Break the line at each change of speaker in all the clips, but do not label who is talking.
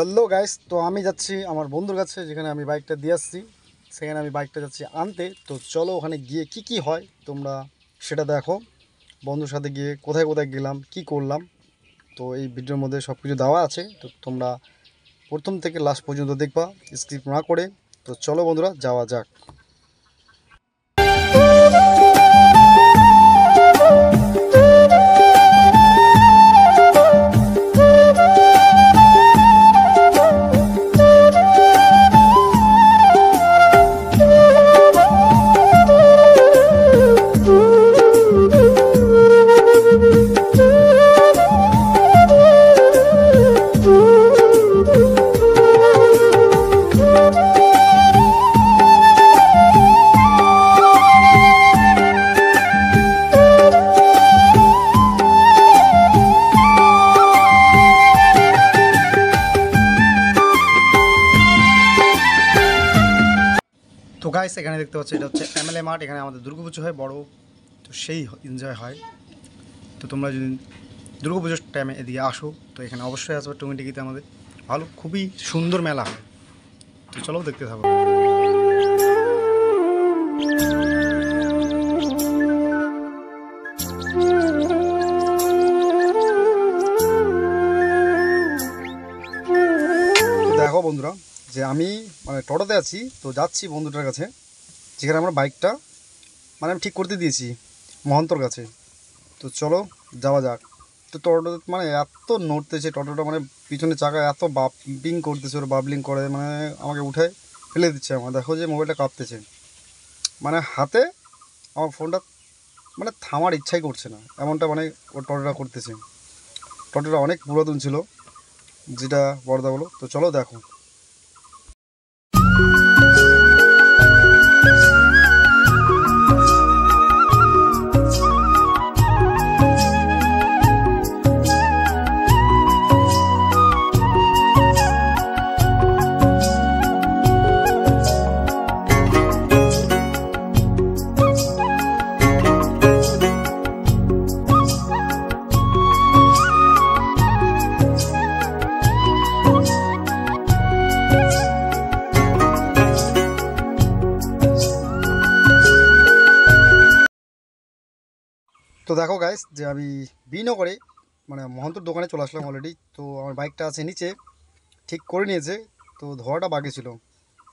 Hello guys, তো আমি যাচ্ছি আমার বন্ধুর কাছে যেখানে আমি বাইকটা দিয়ে আসছি। সেখানে আমি বাইকটা যাচ্ছি আনতে। তো চলো ওখানে গিয়ে কি হয় তোমরা সেটা দেখো। বন্ধুর সাথে গিয়ে কোথায় কোথায় গেলাম, কি করলাম, তো এই ভিডিওর মধ্যে সব কিছু দেওয়া আছে। তো তোমরা প্রথম থেকে লাস্ট পর্যন্ত দেখবা, স্কিপ না করে। তো চলো বন্ধুরা, যাওয়া যাক। তো গাইস, এখানে দেখতে পাচ্ছি এটা হচ্ছে এমএলএ মাঠ। এখানে আমাদের দুর্গাপুজো হয় বড়, তো সেই এনজয় হয়। তো তোমরা যদি দুর্গাপুজোর টাইমে এদিকে আসো তো এখানে অবশ্যই আসবে টুঙ্গিটিকিতে। আমাদের ভালো, খুবই সুন্দর মেলা হয়। তো চলো দেখতে থাকো। দেখো বন্ধুরা, যে আমি টোটোতে আছি, তো যাচ্ছি বন্ধুটার কাছে যেখানে আমরা বাইকটা আমি ঠিক করতে দিয়েছি মহন্তর কাছে। তো চলো যাওয়া যাক। তো টোটো এত নড়তেছে টোটোটা, পিছনে চাকা এত বাবলিং করতেছে, ওর বাবলিং করে আমাকে উঠে ফেলে দিচ্ছে। আমার দেখো যে মোবাইলটা কাঁপতেছে, হাতে আমার ফোনটা থামার ইচ্ছাই করছে না, এমনটা ও টোটোটা করতেছে। টোটোটা অনেক পুরাতন ছিল, যেটা বড়দা বলো। তো চলো দেখো। তো দেখো গাইস, যে আমি বিনগরে মহন্তর দোকানে চলে আসলাম অলরেডি। তো আমার বাইকটা আছে নিচে, ঠিক করে নিয়েছে। তো ধোয়াটা বাকি ছিল,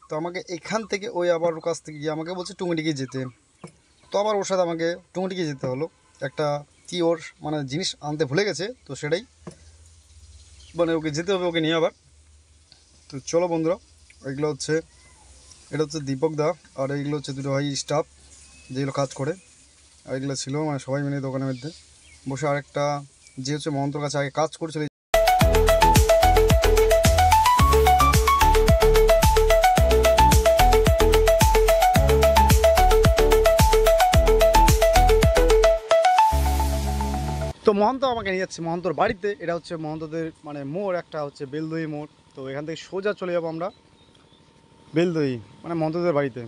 তো আমাকে এখান থেকে ওই আবার ওর কাছ থেকে গিয়ে আমাকে বলছে টুঙ্গিটিকি যেতে। তো আবার ওর সাথে আমাকে টুঙ্গিটিকি যেতে হলো। একটা কি ওর জিনিস আনতে ভুলে গেছে, তো সেটাই ওকে যেতে হবে, ওকে নিয়ে আবার। তো চলো বন্ধুরা, এগুলো হচ্ছে, এটা হচ্ছে দীপক দা, আর এইগুলো হচ্ছে দুটো ভাই স্টাফ যেগুলো কাজ করে। আর এগুলো ছিল সবাই মিলে দোকানের মধ্যে বসে। আরেকটা যে হচ্ছে মহন্তর কাছে আগে কাজ করছিল। তো মহন্ত আমাকে নিয়ে যাচ্ছে মহন্তর বাড়িতে। এটা হচ্ছে মহন্তদের মোড়, একটা হচ্ছে বেলদই মোড়। তো এখান থেকে সোজা চলে যাবো আমরা বেলদই, মহন্তদের বাড়িতে।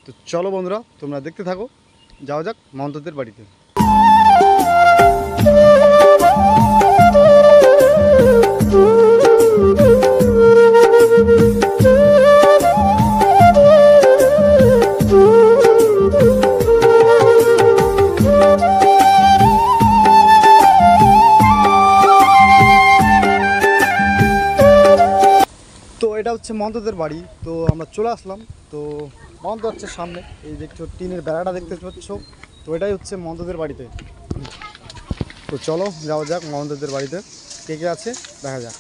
তো চলো বন্ধুরা, তোমরা দেখতে থাকো, যাওয়া যাক মহন্তদের বাড়িতে। তো এটা হচ্ছে মহন্তদের বাড়ি। তো আমরা চলে আসলাম। তো মহন্ত হচ্ছে সামনে, এই দেখছো টিনের বেড়াটা দেখতে পাচ্ছ। তো এটাই হচ্ছে মহন্তদের বাড়িতে। তো চলো যাওয়া যাক মহন্তদের বাড়িতে, কে কে আছে দেখা যাক।